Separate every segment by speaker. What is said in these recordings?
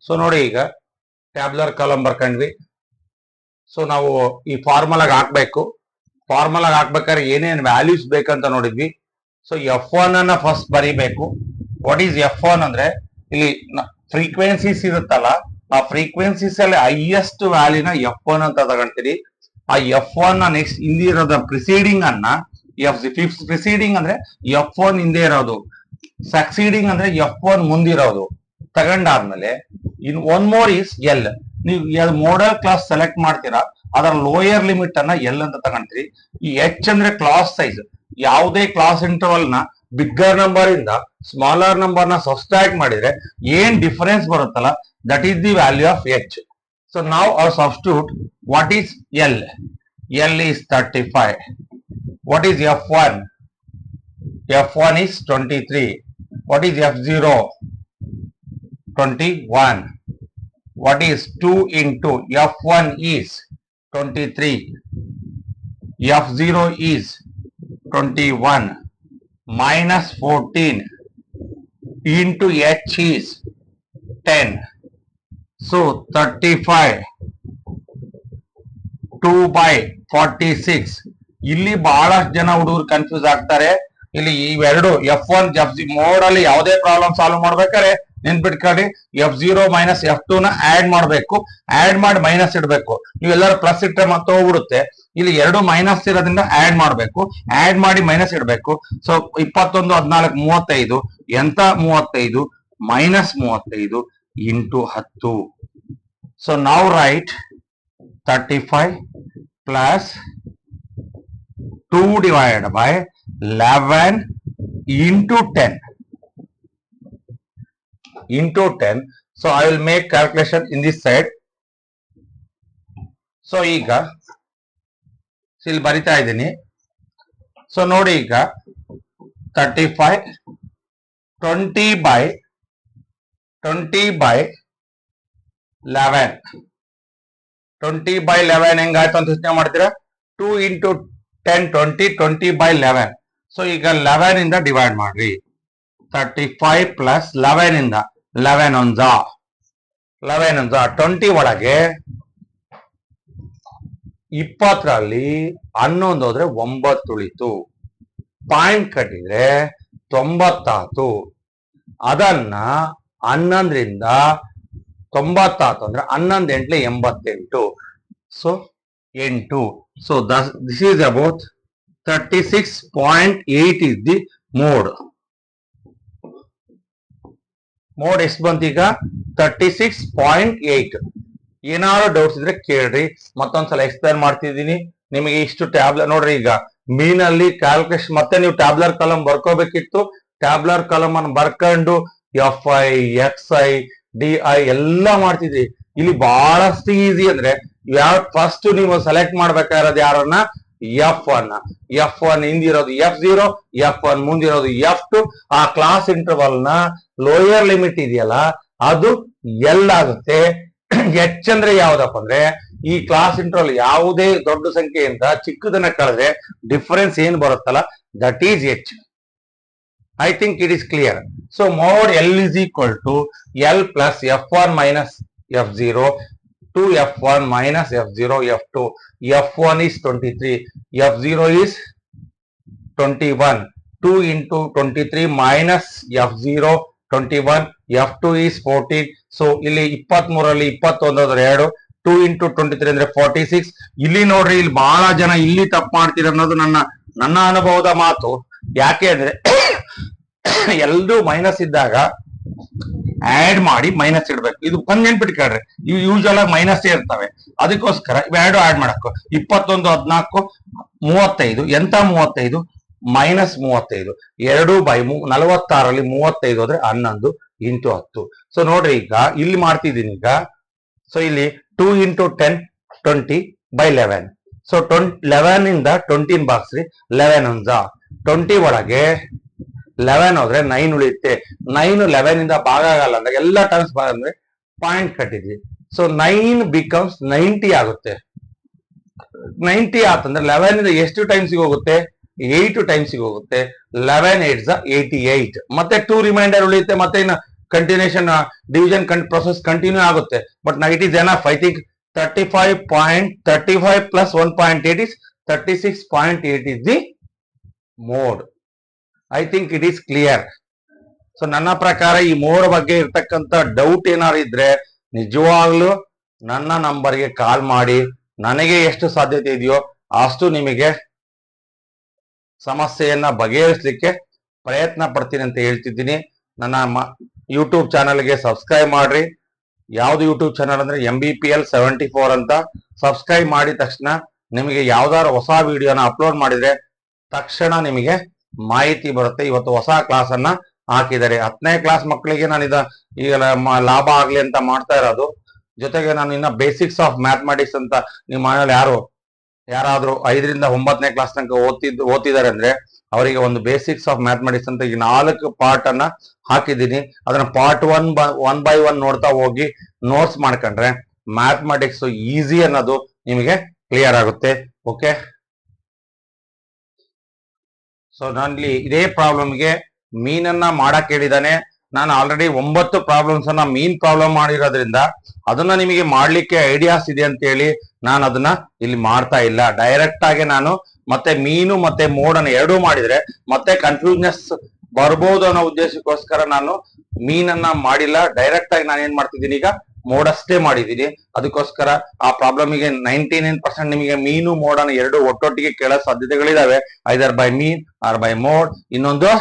Speaker 1: So ನೋಡಿ, ಈಗ tabular column ಬರ್ಕೊಂಡ್ವಿ. So ನಾವು ಈ ಫಾರ್ಮುಲಾಗ ಹಾಕ್ಬೇಕು. ಫಾರ್ಮುಲಾಗ ಹಾಕ್ಬೇಕಾದ್ರೆ ಏನೇನು ವ್ಯಾಲ್ಯೂಸ್ ಬೇಕಂತ ನೋಡಿದ್ವಿ. ಸೊ F1 ಅನ್ನ ಫಸ್ಟ್ ಬರಿಬೇಕು. ವಾಟ್ ಈಸ್ F1 ಅಂದ್ರೆ, ಇಲ್ಲಿ ಫ್ರೀಕ್ವೆನ್ಸೀಸ್ ಇರುತ್ತಲ್ಲ, ಆ ಫ್ರೀಕ್ವೆನ್ಸೀಸ್ ಅಲ್ಲಿ ಹೈಯೆಸ್ಟ್ ವ್ಯಾಲ್ಯೂನ F1 ಅಂತ ತಗೊಂತೀರಿ. ಆ F1 ನ ನೆಕ್ಸ್ಟ್ ಹಿಂದೆ ಇರೋದ ಪ್ರಿಸೀಡಿಂಗ್ ಅನ್ನ ಪ್ರಿಸೀಡಿಂಗ್ ಅಂದ್ರೆ F1 ಹಿಂದೆ ಇರೋದು, ಸಕ್ಸೀಡಿಂಗ್ ಅಂದ್ರೆ F1 ಮುಂದಿರೋದು ತಗೊಂಡಾದ್ಮೇಲೆ in one more is L. ನೀವು ಮೋಡಲ್ ಕ್ಲಾಸ್ ಸೆಲೆಕ್ಟ್ ಮಾಡ್ತೀರಾ, ಅದರ ಲೋಯರ್ ಲಿಮಿಟ್ ಅನ್ನ ಎಲ್ ಅಂತ ತಗೊಂತೀರಿ. ಈ ಎಚ್ ಅಂದ್ರೆ ಕ್ಲಾಸ್ ಸೈಜ್. ಯಾವುದೇ ಕ್ಲಾಸ್ ಇಂಟರ್ವಲ್ ನ ಬಿಗ್ಗರ್ ನಂಬರ್ ಇಂದ ಸ್ಮಾಲರ್ ನಂಬರ್ ನ ಸಬ್ಸ್ಟ್ರಾಕ್ಟ್ ಮಾಡಿದ್ರೆ ಏನ್ ಡಿಫರೆನ್ಸ್ ಬರುತ್ತಲ್ಲ, that is the value of H. So ನಾವು our substitute, what is L? L is 35. What is F1? F1 is 23. What is F0? 21. What is 2 into F1 is 23. F0 is 21 minus 14 into H is 10. So 35 2 by 46. ಇಲ್ಲಿ ಬಹಳಷ್ಟು ಜನ ಹುಡುಗರು confuse ಆಗ್ತಾರೆ. ಇಲ್ಲಿ ಇವೆರಡು F1 mode ಅಲ್ಲಿ ಯಾವುದೇ problem solve ಮಾಡ್ಬೇಕಾದ್ರೆ ನೆನ್ಪಿಟ್ಕೊಳ್ಳಿ, F0 ಮೈನಸ್ F2 ನ ಆಡ್ ಮಾಡ್ಬೇಕು. ಆಡ್ ಮಾಡಿ ಮೈನಸ್ ಇಡ್ಬೇಕು. ನೀವೆಲ್ಲರೂ ಪ್ಲಸ್ ಇಟ್ಟರೆ ಮತ್ತೆ ಹೋಗ್ಬಿಡುತ್ತೆ. ಇಲ್ಲಿ ಎರಡು ಮೈನಸ್ ಇರೋದ್ರಿಂದ ಆಡ್ ಮಾಡ್ಬೇಕು. ಆಡ್ ಮಾಡಿ ಮೈನಸ್ ಇಡ್ಬೇಕು. ಸೊ 21 14 35. ಎಂತ 35? Minus 35 into 10. So now write 35 plus 2 divided by 11 into 10. Into 10. So I will make calculation in this side. So ಈಗ ಇಲ್ಲಿ ಬರಿತಾ ಇದ್ದೀನಿ. ಸೊ ನೋಡಿ, ಈಗ 35 20 by 11. 20 by 11 ಹೆಂಗಾಯ್ತು ಅಂತ ಯೋಚನೆ ಮಾಡ್ತೀರಾ? 2 into 10 20, 20 by 11. ಸೊ ಈಗ 11 ಇಂದ ಡಿವೈಡ್ ಮಾಡ್ರಿ. 35 ಪ್ಲಸ್ 11 ಇಂದ 11 ಒಂದ 20 ಒಳಗೆ 20ರಲ್ಲಿ 11 ಹೋದ್ರೆ 9 ಉಳಿತು. ಪಾಯಿಂಟ್ ಕಟ್ಟಿದ್ರೆ 90 ಆತು. ಅದನ್ನ 11ರಿಂದ 90 ಆತು ಅಂದ್ರೆ 11 8 88. So 8. So this is about 36.8 is the mode. Mode ಎಷ್ಟು ಬಂತು ಈಗ? 36.8. ಏನಾದ್ರು ಡೌಟ್ಸ್ ಇದ್ರೆ ಕೇಳ್ರಿ, ಮತ್ತೊಂದ್ಸಲ ಎಕ್ಸ್ಪ್ಲೇನ್ ಮಾಡ್ತಿದ್ದೀನಿ. ನಿಮಗೆ ಇಷ್ಟು ಟ್ಯಾಬ್ಲರ್ ನೋಡ್ರಿ, ಈಗ ಮೀನಲ್ಲಿ ಕ್ಯಾಲ್ಕುಲೇಷನ್ ಮತ್ತೆ ನೀವು ಟ್ಯಾಬ್ಲರ್ ಕಾಲಮ್ ಬರ್ಕೋಬೇಕಿತ್ತು. ಟ್ಯಾಬ್ಲರ್ ಕಾಲಮ್ ಅನ್ನು ಬರ್ಕೊಂಡು FI XI DI ಎಲ್ಲ ಮಾಡ್ತಿದ್ರಿ. ಇಲ್ಲಿ ಬಹಳಷ್ಟು ಈಸಿ. ಅಂದ್ರೆ ಯಾವ ಫಸ್ಟ್ ನೀವು ಸೆಲೆಕ್ಟ್ ಮಾಡ್ಬೇಕಾಗಿರೋದು ಯಾರನ್ನ? F1 ಹಿಂದಿರೋದು F0, F1 ಮುಂದಿರೋದು F2. ಆ ಕ್ಲಾಸ್ ಇಂಟರ್ವಲ್ ನ ಲೋಯರ್ ಲಿಮಿಟ್ ಇದೆಯಲ್ಲ, ಅದು L ಆಗುತ್ತೆ. H ಅಂದ್ರೆ ಯಾವ್ದಪ್ಪ ಅಂದ್ರೆ, ಈ ಕ್ಲಾಸ್ ಇಂಟರ್ವಲ್ ಯಾವುದೇ ದೊಡ್ಡ ಸಂಖ್ಯೆಯಿಂದ ಚಿಕ್ಕದನ್ನ ಕಳೆದ್ರೆ ಡಿಫರೆನ್ಸ್ ಏನ್ ಬರುತ್ತಲ್ಲ, that is H. I think it is clear. So mod L is equal to L plus F1 minus F0 to F1 minus F0 F2. F1 is 23, F0 is 21. 2 into 23 minus F0 21, F2 is 14. So ಇಲ್ಲಿ 23ರಲ್ಲಿ 21 ಅಂದ್ರೆ 2. 2 into 23 ಅಂದ್ರೆ 46. ಇಲ್ಲಿ ನೋಡ್ರಿ, ಇಲ್ಲಿ ಬಹಳ ಜನ ಇಲ್ಲಿ ತಪ್ಪು ಮಾಡ್ತೀರ ಅನ್ನೋದು ನನ್ನ ಅನುಭವದ ಮಾತು. ಯಾಕೆ ಅಂದ್ರೆ ಎಲ್ರೂ ಮೈನಸ್ ಇದ್ದಾಗ ಆಡ್ ಮಾಡಿ ಮೈನಸ್ ಇಡ್ಬೇಕು. ಇದು ಒಂದ್ ನೆನ್ಪಿಟ್ಕೊಳ್ರಿ, ಇವು ಯೂಶುವಲ್ ಆಗಿ ಮೈನಸ್ ಇರ್ತವೆ. ಅದಕ್ಕೋಸ್ಕರ ಇವೆರಡು ಆಡ್ ಮಾಡಬೇಕು. 21 14 35. ಎಂತ 35? ಮೈನಸ್ 35. 2 by 46ರಲ್ಲಿ 35 ಹೋದ್ರೆ 11 into 10. ಸೊ ನೋಡ್ರಿ, ಈಗ ಇಲ್ಲಿ ಮಾಡ್ತಿದ್ದೀನಿ. ಈಗ ಸೊ ಇಲ್ಲಿ 2 into 10 20 by 11. ಸೊ 11 ಇಂದ 20 ಬಾಕ್ಸ್ರಿ. 11 ಒಂದ 20 ಒಳಗೆ 11 ಹೋದ್ರೆ 9 ಉಳಿಯುತ್ತೆ. 9 11 ಇಂದ ಭಾಗ ಆಗಲ್ಲ ಅಂದ್ರೆ ಎಲ್ಲ ಟರ್ಮ್ಸ್ ಬಂದ್ರೆ ಪಾಯಿಂಟ್ ಕಟ್ಟಿದ್ವಿ. ಸೊ 9 ಬಿಕಮ್ಸ್ 90 ಆಗುತ್ತೆ. 90 ಆತಂದ್ರೆ 11 ಇಂದ ಎಷ್ಟು ಟೈಮ್ಸ್ ಹೋಗುತ್ತೆ? 8 ಟೈಮ್ಸ್ ಹೋಗುತ್ತೆ. 11 8 88. ಮತ್ತೆ 2 ರಿಮೈಂಡರ್ ಉಳಿಯುತ್ತೆ. ಮತ್ತೆ ಇನ್ನು ಕಂಟಿನ್ಯೂಷನ್ ಡಿವಿಷನ್ ಪ್ರೊಸೆಸ್ ಕಂಟಿನ್ಯೂ ಆಗುತ್ತೆ. ಬಟ್ ನಾ it is enough. I think 35.35 plus 1.8 is 36.8 is the mode. I think it is clear. So ನನ್ನ ಪ್ರಕಾರ ಈ ಮೋಡ್ ಬಗ್ಗೆ ಇರ್ತಕ್ಕಂಥ ಡೌಟ್ ಏನಾದ್ರು ಇದ್ರೆ ನಿಜವಾಗ್ಲೂ ನನ್ನ ನಂಬರ್ಗೆ ಕಾಲ್ ಮಾಡಿ, ನನಗೆ ಎಷ್ಟು ಸಾಧ್ಯತೆ ಇದೆಯೋ ಅಷ್ಟು ನಿಮಗೆ ಸಮಸ್ಯೆಯನ್ನ ಬಗೆಹರಿಸಲಿಕ್ಕೆ ಪ್ರಯತ್ನ ಪಡ್ತೀನಿ ಅಂತ ಹೇಳ್ತಿದ್ದೀನಿ. ನನ್ನ ಯೂಟ್ಯೂಬ್ ಚಾನಲ್ಗೆ ಸಬ್ಸ್ಕ್ರೈಬ್ ಮಾಡ್ರಿ. ಯಾವ್ದು ಯೂಟ್ಯೂಬ್ ಚಾನಲ್ ಅಂದ್ರೆ MBPL 74 ಅಂತ. ಸಬ್ಸ್ಕ್ರೈಬ್ ಮಾಡಿದ ತಕ್ಷಣ ನಿಮಗೆ ಯಾವ್ದಾದ್ರು ಹೊಸ ವಿಡಿಯೋನ ಅಪ್ಲೋಡ್ ಮಾಡಿದ್ರೆ ತಕ್ಷಣ ನಿಮಗೆ ಮಾಹಿತಿ ಬರುತ್ತೆ. ಇವತ್ತು ಹೊಸ ಕ್ಲಾಸ್ ಅನ್ನ ಹಾಕಿದ್ದಾರೆ. 10ನೇ ಕ್ಲಾಸ್ ಮಕ್ಕಳಿಗೆ ನಾನು ಈಗ ಲಾಭ ಆಗ್ಲಿ ಅಂತ ಮಾಡ್ತಾ ಇರೋದು. ಜೊತೆಗೆ ನಾನು ಇನ್ನ ಬೇಸಿಕ್ಸ್ ಆಫ್ ಮ್ಯಾಥಮೆಟಿಕ್ಸ್ ಅಂತ ನಿಮ್ಮ ಮನೇಲಿ ಯಾರಾದ್ರೂ 5ರಿಂದ 9ನೇ ಕ್ಲಾಸ್ ತನಕ ಓದ್ತಿದ್ದಾರೆ ಅಂದ್ರೆ ಅವರಿಗೆ ಒಂದು ಬೇಸಿಕ್ಸ್ ಆಫ್ ಮ್ಯಾಥಮೆಟಿಕ್ಸ್ ಅಂತ ಈಗ 4 ಪಾರ್ಟ್ ಅನ್ನ ಹಾಕಿದ್ದೀನಿ. ಅದನ್ನ ಪಾರ್ಟ್ 1 by 1 ನೋಡ್ತಾ ಹೋಗಿ ನೋಟ್ಸ್ ಮಾಡ್ಕೊಂಡ್ರೆ ಮ್ಯಾಥಮೆಟಿಕ್ಸ್ ಈಸಿ ಅನ್ನೋದು ನಿಮಗೆ ಕ್ಲಿಯರ್ ಆಗುತ್ತೆ. ಓಕೆ, ಸೊ ನಾನಲ್ಲಿ ಇದೇ ಪ್ರಾಬ್ಲಮ್ಗೆ ಮೀನನ್ನ ಮಾಡಕ್ ಹೇಳಿದಾನೆ. ನಾನು ಆಲ್ರೆಡಿ 9 ಪ್ರಾಬ್ಲಮ್ಸ್ ಅನ್ನ ಮೀನ್ ಪ್ರಾಬ್ಲಮ್ ಮಾಡಿರೋದ್ರಿಂದ ಅದನ್ನ ನಿಮಗೆ ಮಾಡ್ಲಿಕ್ಕೆ ಐಡಿಯಾಸ್ ಇದೆ ಅಂತ ಹೇಳಿ ನಾನು ಅದನ್ನ ಇಲ್ಲಿ ಮಾಡ್ತಾ ಇಲ್ಲ. ಡೈರೆಕ್ಟ್ ಆಗಿ ನಾನು ಮತ್ತೆ ಮೀನು ಮತ್ತೆ ಮೋಡನ್ನ ಎರಡೂ ಮಾಡಿದ್ರೆ ಮತ್ತೆ ಕನ್ಫ್ಯೂಸ್ನೆಸ್ ಬರ್ಬೋದು ಅನ್ನೋ ಉದ್ದೇಶಕ್ಕೋಸ್ಕರ ನಾನು ಮೀನನ್ನ ಮಾಡಿಲ್ಲ. ಡೈರೆಕ್ಟ್ ಆಗಿ ನಾನು ಏನ್ ಮಾಡ್ತಿದ್ದೀನಿ, ಈಗ ಮೋಡಷ್ಟೇ ಮಾಡಿದ್ದೀನಿ. ಅದಕ್ಕೋಸ್ಕರ ಆ ಪ್ರಾಬ್ಲಮ್ಗೆ 99% ನಿಮಗೆ ಮೀನು ಮೋಡನ್ನ ಎರಡು ಒಟ್ಟೊಟ್ಟಿಗೆ ಕೇಳೋ ಸಾಧ್ಯತೆಗಳಿದಾವೆ. Either by mean or by mode. ಇನ್ನೊಂದು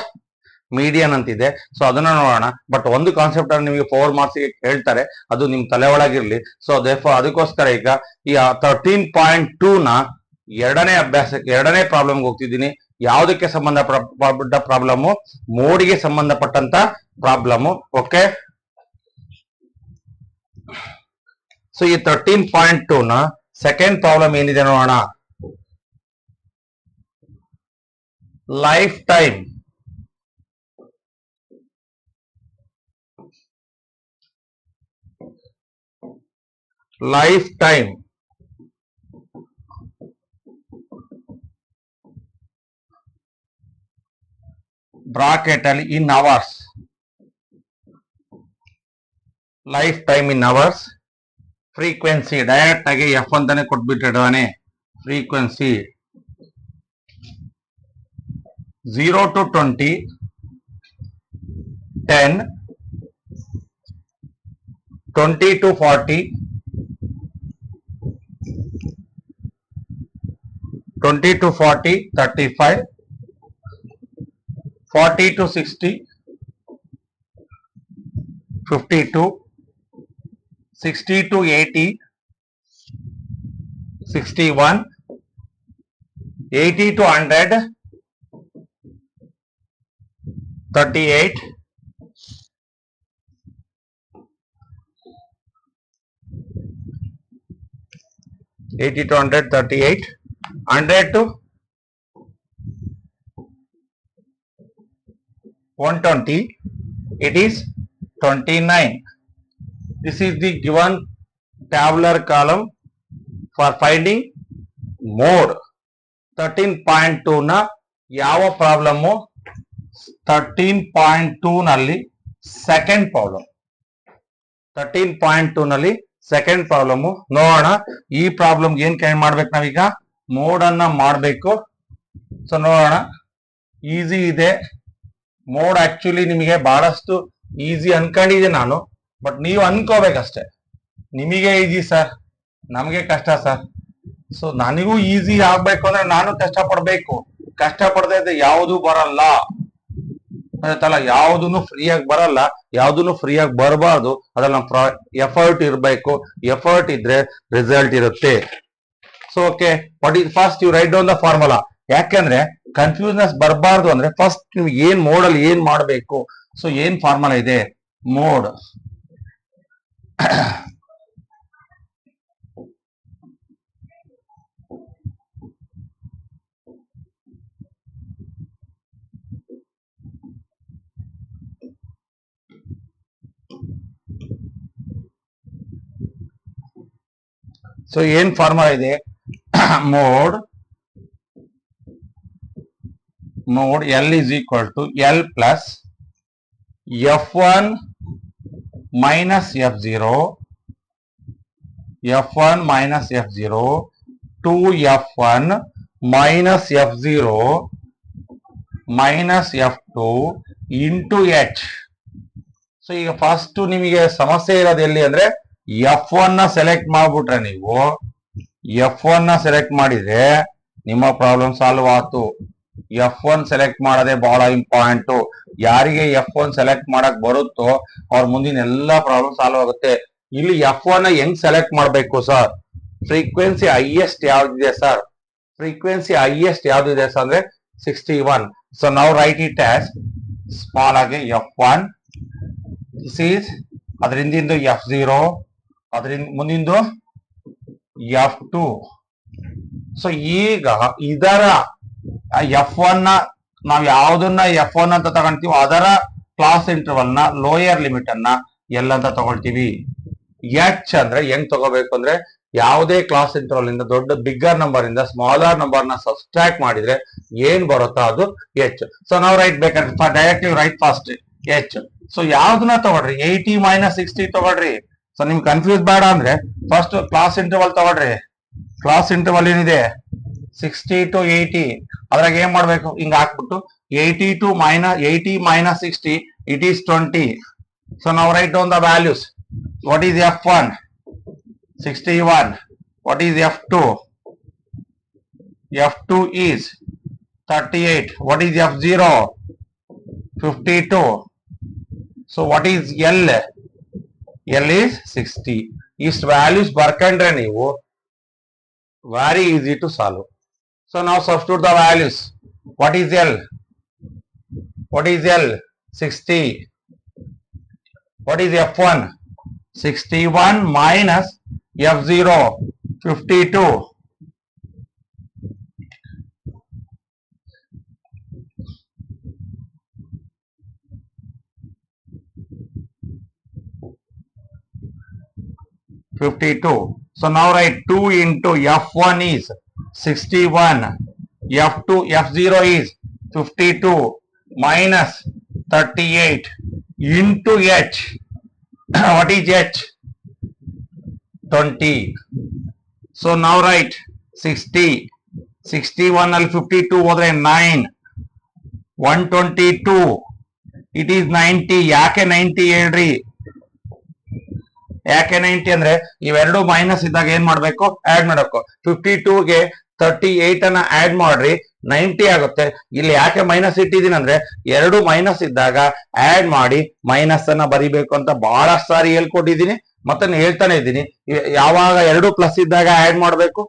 Speaker 1: ಮೀಡಿಯನ್ ಅಂತಿದೆ. ಸೊ ಅದನ್ನ ನೋಡೋಣ. ಬಟ್ ಒಂದು ಕಾನ್ಸೆಪ್ಟ್ ಅನ್ನು ನಿಮಗೆ 4 ಮಾರ್ಕ್ಸ್ ಗೆ ಹೇಳ್ತಾರೆ, ಅದು ನಿಮ್ ತಲೆ ಒಳಗಿರ್ಲಿ. ಸೊ ಅದಕ್ಕೋಸ್ಕರ ಈಗ ಈ 13.2 ನ ಎರಡನೇ ಪ್ರಾಬ್ಲಮ್ಗೆ ಹೋಗ್ತಿದ್ದೀನಿ. ಯಾವುದಕ್ಕೆ ಸಂಬಂಧಪಟ್ಟ ಪ್ರಾಬ್ಲಮ್? ಮೋಡಿಗೆ ಸಂಬಂಧಪಟ್ಟಂತ ಪ್ರಾಬ್ಲಮ್. ಓಕೆ, ಸೊ ಈ 13.2 ನ ಸೆಕೆಂಡ್ ಪ್ರಾಬ್ಲಮ್ ಏನಿದೆ ನೋಡೋಣ. ಲೈಫ್ ಟೈಮ್ ಬ್ರಾಕೆಟ್ ಅಲ್ಲಿ in hours. Lifetime in hours. Frequency direct ಆಗಿ ಎಫ್ ಅಂತಾನೆ ಕೊಟ್ಬಿಟ್ಟಿದ್ದಾನೆ. Frequency 0 to 20, 10, 20 to 40, 20 to 40, 35, 40 to 60, 52, 60 to 80, 61, 80 to 100, 38, 80 to 100, 38, 100 to 120, it is 29. This is the given tabular column for finding mode. 13.2 ನ ಯಾವ problem? 13.2 ನಲ್ಲಿ second problem. 13.2 ನಲ್ಲಿ second problem ನೋಡೋಣ. ಈ problem ಏನ್ ಕೈಂಡ್ ಮಾಡ್ಬೇಕು ನಾವೀಗ? ಮೋಡ್ ಅನ್ನ ಮಾಡ್ಬೇಕು. ಸೊ ನೋಡೋಣ. ಈಸಿ ಇದೆ ಮೋಡ್. ಆಕ್ಚುಲಿ ನಿಮಗೆ ಬಹಳಷ್ಟು ಈಸಿ ಅನ್ಕೊಂಡಿದ್ದೆ ನಾನು, ಬಟ್ ನೀವು ಅನ್ಕೋಬೇಕಷ್ಟೆ. ನಿಮಗೆ ಈಸಿ ಸರ್, ನಮಗೆ ಕಷ್ಟ ಸರ್. ಸೊ ನನಗೂ ಈಸಿ ಆಗ್ಬೇಕು ಅಂದ್ರೆ ನಾನು ಕಷ್ಟ ಪಡ್ಬೇಕು. ಕಷ್ಟ ಪಡದೆ ಇದ್ರೆ ಯಾವುದು ಬರಲ್ಲ. ಯಾವುದನ್ನು ಫ್ರೀಯಾಗಿ ಬರಲ್ಲ, ಯಾವುದನ್ನು ಫ್ರೀಯಾಗಿ ಬರಬಾರ್ದು. ಅದ್ರಲ್ಲಿ ಎಫರ್ಟ್ ಇರಬೇಕು. ಎಫರ್ಟ್ ಇದ್ರೆ ರಿಸಲ್ಟ್ ಇರುತ್ತೆ. So okay, what is first you write down the formula. ಯಾಕೆಂದ್ರೆ ಕನ್ಫ್ಯೂಸ್ನೆಸ್ ಬರಬಾರ್ದು ಅಂದ್ರೆ ಫಸ್ಟ್ ನೀವು ಏನ್ ಮೋಡಲ್ಲಿ ಏನ್ ಮಾಡಬೇಕು. ಸೊ ಏನ್ ಫಾರ್ಮುಲಾ ಇದೆ? ಮೋಡ್ ಸೊ ಏನ್ ಫಾರ್ಮುಲಾ ಇದೆ? Mode L is equal to L plus F1 minus F0, F1 minus F0, 2F1 minus F0 minus F2 into H. So ಈಗ ಫಸ್ಟ್ ನಿಮಗೆ ಸಮಸ್ಯೆ ಇರೋದು ಎಲ್ಲಿ ಅಂದ್ರೆ F1 ನ ಸೆಲೆಕ್ಟ್ ಮಾಡ್ಬಿಟ್ರೆ ನೀವು F1 ನ ಸೆಲೆಕ್ಟ್ ಮಾಡಿದ್ರೆ ನಿಮ್ಮ ಪ್ರಾಬ್ಲಮ್ ಸಾಲ್ವ್ ಆಯ್ತು. F1 ಸೆಲೆಕ್ಟ್ ಮಾಡೋದೇ ಬಹಳ ಇಂಪಾರ್ಟೆಂಟ್. ಯಾರಿಗೆ F1 ಸೆಲೆಕ್ಟ್ ಮಾಡಕ್ ಬರುತ್ತೋ ಅವ್ರ ಮುಂದಿನ ಎಲ್ಲಾ ಪ್ರಾಬ್ಲಮ್ ಸಾಲ್ವ್ ಆಗುತ್ತೆ. ಇಲ್ಲಿ F1 ನ ಹೆಂಗ್ ಸೆಲೆಕ್ಟ್ ಮಾಡ್ಬೇಕು ಸರ್? ಫ್ರೀಕ್ವೆನ್ಸಿ ಹೈಯೆಸ್ಟ್ ಯಾವ್ದಿದೆ ಸರ್? ಫ್ರೀಕ್ವೆನ್ಸಿ ಹೈಯೆಸ್ಟ್ ಯಾವ್ದಿದೆ ಸರ್ ಅಂದ್ರೆ 61. ಸೊ ನಾವು ರೈಟ್ ಇಟ್ ಆಸ್ ಸ್ಮಾಲ್ ಆಗಿ F1, ದಿಸ್ ಈಸ್ ಅದರಿಂದ F0, ಅದರಿಂದ ಮುಂದಿಂದು F2. ಸೊ ಈಗ ಇದರ F1 ನ ನಾವ್ ಯಾವ್ದನ್ನ F1 ಅಂತ ತಗೊಂತೀವೋ ಅದರ ಕ್ಲಾಸ್ ಇಂಟರ್ವಲ್ ನ ಲೋಯರ್ ಲಿಮಿಟ್ ಅನ್ನ ಎಲ್ ಅಂತ ತಗೊಳ್ತೀವಿ. ಎಚ್ ಅಂದ್ರೆ ಹೆಂಗ್ ತಗೋಬೇಕು ಅಂದ್ರೆ ಯಾವುದೇ ಕ್ಲಾಸ್ ಇಂಟರ್ವಲ್ ಇಂದ ದೊಡ್ಡ ಬಿಗ್ಗರ್ ನಂಬರ್ ಇಂದ ಸ್ಮಾಲರ್ ನಂಬರ್ ನ ಸಬ್ಸ್ಟ್ರಾಕ್ಟ್ ಮಾಡಿದ್ರೆ ಏನ್ ಬರುತ್ತೋ ಅದು ಎಚ್. ಸೊ ನಾವು ರೈಟ್ ಬೇಕಾದ್ರೆ directly right fast H. So ಯಾವ್ದನ್ನ ತಗೊಳ್ರಿ, 80 minus 60 ತಗೊಳ್ರಿ. ಸೊ ನಿಮ್ಗೆ ಕನ್ಫ್ಯೂಸ್ ಬೇಡ ಅಂದ್ರೆ ಫಸ್ಟ್ ಕ್ಲಾಸ್ ಇಂಟರ್ವಲ್ ತಗೊಳ್ರಿ. ಕ್ಲಾಸ್ ಇಂಟರ್ವಲ್ ಏನಿದೆ 60 to 80, ಅದ್ರಾಗ ಏನ್ ಮಾಡ್ಬೇಕು, ಹಿಂಗ ಹಾಕ್ಬಿಟ್ಟು 80 minus 60 it is 20. So now write down the values. What is F1? 61. What is F2? F2 is 38. What is F0? 52. So what is L? L is 60. These values ಬರ್ಕೊಂಡ್ರೆ ನೀವು very easy to solve. So now substitute the values. What is L? What is L? 60. What is F1? 61 minus F0, 52. So now write 2 into F1 is 61, F0 is 52 minus 38 into H. What is H? 20. So now write 60, 61 al 52 ಹೋದ್ರೆ 9, 122, it is 90. ಯಾಕೆ 90 ಹೇಳ್ರಿ? ಯಾಕೆ 90 ಅಂದ್ರೆ ಇವೆರಡು minus ಇದ್ದಾಗ ಏನ್ ಮಾಡ್ಬೇಕು, add ಮಾಡಬೇಕು. 52ಗೆ 38 ಅನ್ನ ಆಡ್ ಮಾಡ್ರಿ 90 ಆಗುತ್ತೆ. ಇಲ್ಲಿ ಯಾಕೆ ಮೈನಸ್ ಇಟ್ಟಿದ್ದೀನಿ ಅಂದ್ರೆ ಎರಡು ಮೈನಸ್ ಇದ್ದಾಗ ಆಡ್ ಮಾಡಿ ಮೈನಸ್ ಅನ್ನ ಬರಿಬೇಕು ಅಂತ ಬಹಳಷ್ಟು ಸಾರಿ ಹೇಳ್ಕೊಟ್ಟಿದ್ದೀನಿ, ಮತ್ತೆ ಹೇಳ್ತಾನೆ ಇದ್ದೀನಿ. ಯಾವಾಗ ಎರಡು ಪ್ಲಸ್ ಇದ್ದಾಗ ಆಡ್ ಮಾಡ್ಬೇಕು,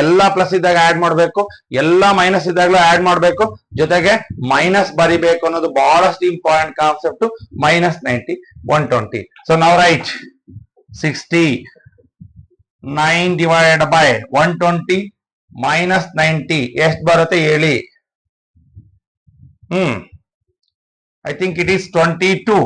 Speaker 1: ಎಲ್ಲಾ ಪ್ಲಸ್ ಇದ್ದಾಗ ಆಡ್ ಮಾಡ್ಬೇಕು, ಎಲ್ಲಾ ಮೈನಸ್ ಇದ್ದಾಗಲೂ ಆಡ್ ಮಾಡ್ಬೇಕು, ಜೊತೆಗೆ ಮೈನಸ್ ಬರಿಬೇಕು ಅನ್ನೋದು ಬಹಳಷ್ಟು ಇಂಪಾರ್ಟೆಂಟ್ ಕಾನ್ಸೆಪ್ಟ್. ಮೈನಸ್ 90, 120. ಸೊ ನಾವು ರೈಟ್ 60, 9 divided by 120 minus 90 ಎಷ್ಟು ಬರುತ್ತೆ ಹೇಳಿ? I think it is 22.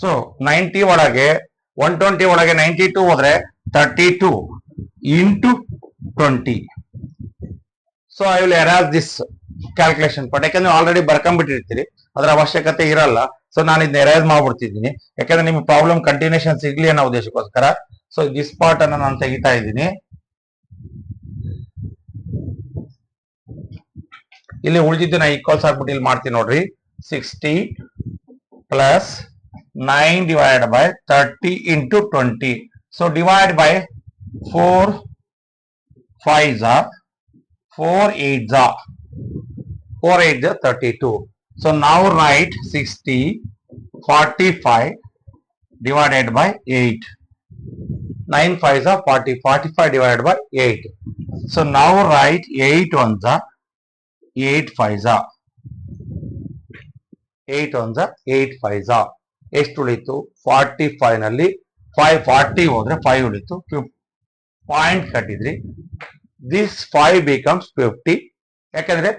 Speaker 1: So 90 ಒಳಗೆ 120 ಒಳಗೆ 92 ಹೋದ್ರೆ 32 into 20. So I will erase this calculation part. ಯಾಕಂದ್ರೆ ಆಲ್ರೆಡಿ ಬರ್ಕೊಂಡ್ಬಿಟ್ಟಿರ್ತೀರಿ, ಅದರ ಅವಶ್ಯಕತೆ ಇರಲ್ಲ. ಸೊ ನಾನು ಇದನ್ನ ಎರೇಸ್ ಮಾಡ್ಬಿಡ್ತಿದ್ದೀನಿ, ಯಾಕಂದ್ರೆ ನಿಮ್ಗೆ ಪ್ರಾಬ್ಲಮ್ ಕಂಟಿನ್ಯೂಷನ್ ಸಿಗ್ಲಿ ಅನ್ನೋ ಉದ್ದೇಶಕ್ಕೋಸ್ಕರ. ಸೊ ದಿಸ್ ಪಾರ್ಟ್ ಅನ್ನ ನಾನು ತೆಗಿತಾ ಇದ್ದೀನಿ. ಇಲ್ಲಿ ಉಳಿದಿದ್ದು ನಾ ಈಕ್ವಲ್ಸ್ ಆಗ್ಬಿಟ್ಟು ಇಲ್ಲಿ ಮಾಡ್ತೀನಿ ನೋಡ್ರಿ. 60 plus 9 divided by 30 into 20. So divide by 4 5s are 4 8s are 4 8s are 32. So now write 60 45 divided by 8. 9 5s are 40. 45 divided by 8. So now write 8 1s are 8 5s are 8 1s are 8 5s are. ಎಷ್ಟು ಉಳಿತು? 45 ನಲ್ಲಿ 540 ಹೋದ್ರೆ 5 ಉಳಿತು. Point ಕಟ್ಟಿದ್ರಿ. This 5 becomes 50. ಯಾಕಂದ್ರೆ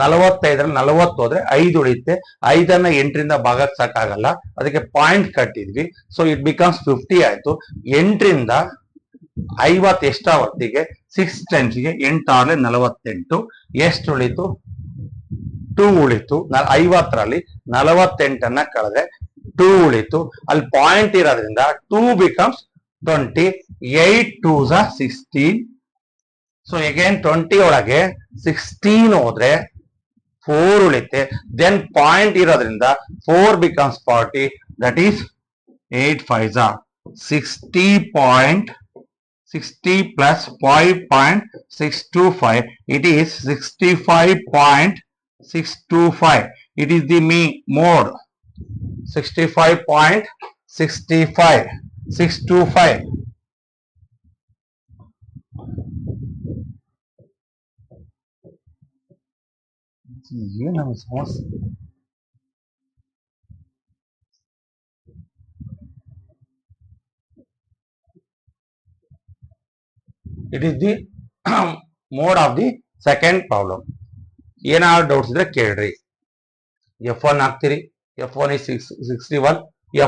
Speaker 1: 45ರಲ್ಲಿ 40 ಹೋದ್ರೆ 5 ಉಳಿಯುತ್ತೆ. 5ಅನ್ನ 8ರಿಂದ ಭಾಗಿಸಕ್ಕಾಗಲ್ಲ, ಅದಕ್ಕೆ ಪಾಯಿಂಟ್ ಕಟ್ಟಿದ್ವಿ. ಸೊ ಇಟ್ ಬಿಕಮ್ಸ್ 50 ಆಯ್ತು. 8ರಿಂದ 50 ಎಷ್ಟಾವತ್ತಿಗೆ 6 ಟೈಮ್ಸ್ಗೆ 8 48 ಎಷ್ಟು ಉಳಿತು? 2 ಉಳಿತು. 50ರಲ್ಲಿ 48ಅನ್ನ ಕಳೆದ್ರೆ 2 ಉಳಿತು. ಅಲ್ಲಿ ಪಾಯಿಂಟ್ ಇರೋದ್ರಿಂದ 2 becomes 20. 8 2s are 16. So again 20 ಒಳಗೆ 16 ಹೋದ್ರೆ 4 ಉಳಿತೆ. ದೆನ್ ಪಾಯಿಂಟ್ ಇರೋದ್ರಿಂದ 4 becomes 40. That is 8 5s are 60 plus 5.625. It is 65.625. It is the mode. 65.65 625. ಏನು ಸಮಸ್ಯೆ? It is the mode of the second problem. ಏನಾದ್ರು ಡೌಟ್ಸ್ ಇದ್ರೆ ಕೇಳ್ರಿ. F1 ಹಾಕ್ತಿರಿ. F1 is 61.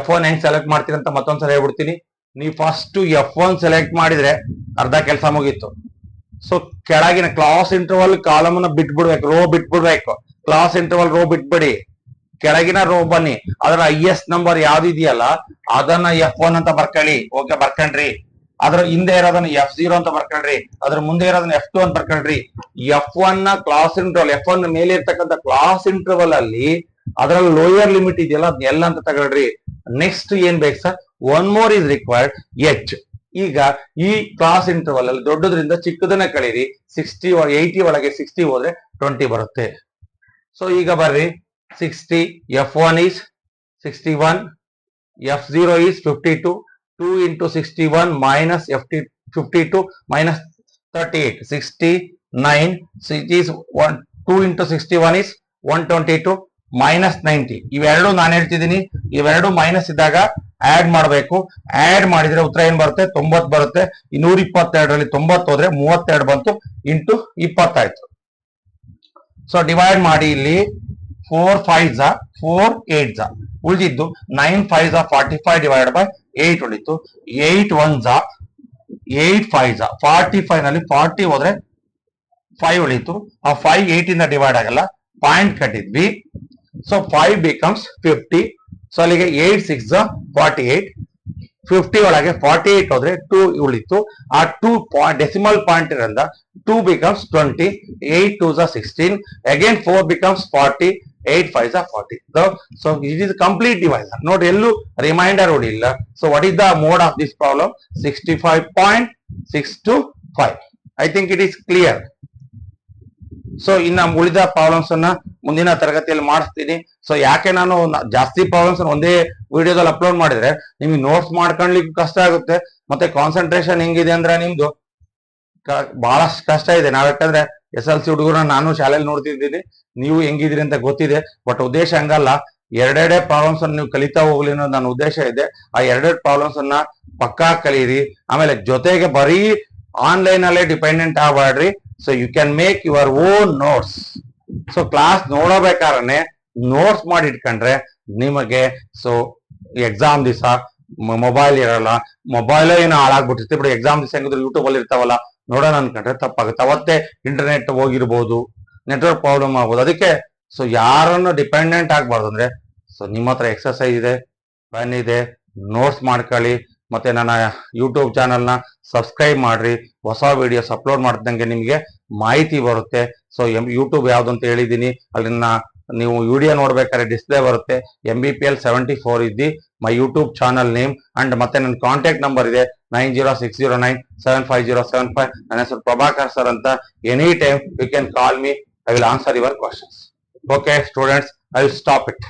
Speaker 1: F1 ಹೆಂಗ್ ಸೆಲೆಕ್ಟ್ ಮಾಡ್ತೀರಿ ಅಂತ ಮತ್ತೊಂದ್ಸಲ ಹೇಳ್ಬಿಡ್ತೀನಿ. ನೀವು ಫಸ್ಟ್ F1 ಸೆಲೆಕ್ಟ್ ಮಾಡಿದ್ರೆ ಅರ್ಧ ಕೆಲಸ ಮುಗೀತು. ಸೊ ಕೆಳಗಿನ ಕ್ಲಾಸ್ ಇಂಟರ್ವಲ್ ಕಾಲಮ್ ನ ಬಿಟ್ಬಿಡ್ಬೇಕು, ರೋ ಬಿಟ್ಬಿಡ್ಬೇಕು. ಕ್ಲಾಸ್ ಇಂಟರ್ವಲ್ ರೋ ಬಿಟ್ಬಿಡಿ, ಕೆಳಗಿನ ರೋ ಬನ್ನಿ. ಅದರ ಹೈಯೆಸ್ಟ್ ನಂಬರ್ ಯಾವ್ದಿದೆಯಲ್ಲ ಅದನ್ನ F1 ಅಂತ ಬರ್ಕೊಳ್ಳಿ. ಓಕೆ, ಬರ್ಕೊಂಡ್ರಿ. ಅದ್ರ ಹಿಂದೆ ಇರೋದನ್ನ F0 ಅಂತ ಬರ್ಕೊಂಡ್ರಿ. ಅದ್ರ ಮುಂದೆ ಇರೋದನ್ನ F2 ಅಂತ ಬರ್ಕೊಂಡ್ರಿ. F1 ನ ಕ್ಲಾಸ್ ಇಂಟರ್ವಲ್, F1 ಮೇಲೆ ಇರ್ತಕ್ಕಂಥ ಕ್ಲಾಸ್ ಇಂಟರ್ವಲ್ ಅಲ್ಲಿ ಅದರಲ್ಲಿ ಲೋಯರ್ ಲಿಮಿಟ್ ಇದೆಯಲ್ಲ ಅದ್ ಎಲ್ಲ ಅಂತ ತಗೊಳ್ರಿ. ನೆಕ್ಸ್ಟ್ ಏನ್ ಬೇಕು sir? One more is required, H. ಈಗ ಈ ಕ್ಲಾಸ್ ಇಂಟರ್ವಲ್ ಅಲ್ಲಿ ದೊಡ್ಡದ್ರಿಂದ ಚಿಕ್ಕದನ್ನ ಕಳೀರಿ. 80 ಒಳಗೆ 60 ಹೋದ್ರೆ 20 ಬರುತ್ತೆ. ಸೊ ಈಗ ಬರ್ರಿ, 60 F1 is 61, F0 is 52. 2 into 61 minus 52 minus 38, 69. So it is 2 into 61 is 122 minus 90. ಇವೆರಡು ನಾನು ಹೇಳ್ತಿದ್ದೀನಿ, ಇವೆರಡು ಮೈನಸ್ ಇದ್ದಾಗ ಆಡ್ ಮಾಡಬೇಕು. ಆಡ್ ಮಾಡಿದ್ರೆ ಉತ್ತರ ಏನ್ ಬರುತ್ತೆ? 90 ಬರುತ್ತೆ. 122ರಲ್ಲಿ 90 ಹೋದ್ರೆ 32 ಬಂತು, ಇಂಟು 20 ಆಯ್ತು. ಸೊ ಡಿವೈಡ್ ಮಾಡಿ. ಇಲ್ಲಿ 4 5s are 4 8s are ಉಳಿದಿದ್ದು 9 5s are 45 divided by 8 ಉಳಿತು. 8 1s are 8 5s are 45 ನಲ್ಲಿ 40 ಹೋದ್ರೆ 5 ಉಳಿತು. ಆ 5 8 ಇಂದ ಡಿವೈಡ್ ಆಗಲ್ಲ, ಪಾಯಿಂಟ್ ಕಟ್ಟಿದ್ವಿ. So 5 becomes 50. ಸೊ ಅಲ್ಲಿಗೆ 8 6s are 48. 50 ಒಳಗೆ 48 ಹೋದ್ರೆ 2 ಉಳಿತು. ಆ 2 ಡೆಸಿಮಲ್ ಪಾಯಿಂಟ್ ಇರೋದ್ರಿಂದ 2 becomes 20. 8 2s are 16. Again 4 becomes 40. 8 5s are 40. So it is complete divisor. ನೋಡಿ, ಎಲ್ಲೂ ರಿಮೈಂಡರ್ ಹೊಡಿಲ್ಲ. So what is the mode of this problem? 65.625. I think it is clear. So ಇನ್ನ ಉಳಿದ ಪ್ರಾಬ್ಲಮ್ಸ್ ಅನ್ನ ಮುಂದಿನ ತರಗತಿಯಲ್ಲಿ ಮಾಡಿಸ್ತೀನಿ. ಸೊ ಯಾಕೆ ನಾನು ಜಾಸ್ತಿ ಪ್ರಾಬ್ಲಮ್ಸ್ ಒಂದೇ ವಿಡಿಯೋದಲ್ಲಿ ಅಪ್ಲೋಡ್ ಮಾಡಿದ್ರೆ ನಿಮ್ಗೆ ನೋಟ್ಸ್ ಮಾಡ್ಕೊಳ್ಲಿಕ್ಕೆ ಕಷ್ಟ ಆಗುತ್ತೆ. ಮತ್ತೆ ಕಾನ್ಸಂಟ್ರೇಷನ್ ಹೆಂಗಿದೆ ಅಂದ್ರೆ ನಿಮ್ದು ಬಹಳಷ್ಟು ಕಷ್ಟ ಇದೆ. ನಾವ್ ಯಾಕಂದ್ರೆ SLC ಹುಡುಗರನ್ನ ನಾನು ಶಾಲೆಯಲ್ಲಿ ನೋಡ್ತಿದ್ದೀನಿ, ನೀವು ಹೆಂಗಿದ್ರಿ ಅಂತ ಗೊತ್ತಿದೆ. ಬಟ್ ಉದ್ದೇಶ ಹಂಗಲ್ಲ, ಎರಡೆರಡೇ ಪ್ರಾಬ್ಲಮ್ಸ್ ಅನ್ನು ನೀವು ಕಲಿತಾ ಹೋಗ್ಲಿ ಅನ್ನೋದು ನನ್ನ ಉದ್ದೇಶ ಇದೆ. ಆ ಎರಡೆರಡು ಪ್ರಾಬ್ಲಮ್ಸ್ ಅನ್ನ ಪಕ್ಕಾ ಕಲೀರಿ. ಆಮೇಲೆ ಜೊತೆಗೆ ಬರೀ ಆನ್ಲೈನ್ ಅಲ್ಲೇ ಡಿಪೆಂಡೆಂಟ್ ಆಗಬೇಡ್ರಿ. So you can make your own notes. So class ನೋಡಬೇಕಾದ್ರೆ ನೋಟ್ಸ್ ಮಾಡಿ ಇಟ್ಕೊಂಡ್ರೆ ನಿಮಗೆ ಸೊ ಎಕ್ಸಾಮ್ ದಿವಸ ಮೊಬೈಲ್ ಇರಲ್ಲ, ಮೊಬೈಲ್ ಏನೋ ಹಾಳಾಗ್ಬಿಟ್ಟಿರ್ತೀವಿ ಬಿಡಿ. ಎಕ್ಸಾಮ್ ದಿವಸ ಹೆಂಗಿದ್ರು ಯೂಟ್ಯೂಬ್ ಅಲ್ಲಿ ಇರ್ತಾವಲ್ಲ, ನೋಡೋಣ ಅನ್ಕೊಂಡ್ರೆ ತಪ್ಪಾಗುತ್ತೆ. ಅವತ್ತೇ ಇಂಟರ್ನೆಟ್ ಹೋಗಿರ್ಬೋದು, ನೆಟ್ವರ್ಕ್ ಪ್ರಾಬ್ಲಮ್ ಆಗ್ಬೋದು. ಅದಕ್ಕೆ ಸೊ ಯಾರನ್ನು ಡಿಪೆಂಡೆಂಟ್ ಆಗ್ಬಾರ್ದು ಅಂದ್ರೆ, ಸೊ ನಿಮ್ಮ ಹತ್ರ ಎಕ್ಸರ್ಸೈಸ್ ಇದೆ, ಪೆನ್ ಇದೆ, ನೋಟ್ಸ್ ಮಾಡ್ಕೊಳ್ಳಿ. ಮತ್ತೆ ನನ್ನ ಯೂಟ್ಯೂಬ್ ಚಾನಲ್ನ ಸಬ್ಸ್ಕ್ರೈಬ್ ಮಾಡ್ರಿ. ಹೊಸ ವಿಡಿಯೋಸ್ ಅಪ್ಲೋಡ್ ಮಾಡ್ದಂಗೆ ನಿಮಗೆ ಮಾಹಿತಿ ಬರುತ್ತೆ. ಸೊ ಯೂಟ್ಯೂಬ್ ಯಾವ್ದು ಅಂತ ಹೇಳಿದೀನಿ, ಅಲ್ಲಿನ ನೀವು ವಿಡಿಯೋ ನೋಡ್ಬೇಕಾದ್ರೆ ಡಿಸ್ಪ್ಲೇ ಬರುತ್ತೆ. MBPL 74 ಇದ್ದಿ my YouTube channel name. And ಮತ್ತೆ ನನ್ನ ಕಾಂಟ್ಯಾಕ್ಟ್ ನಂಬರ್ ಇದೆ 9060975075. ನನ್ನ ಹೆಸರು ಪ್ರಭಾಕರ್ ಸರ್ ಅಂತ. Any time you can call me. I will answer your questions. Okay, students, I will stop it.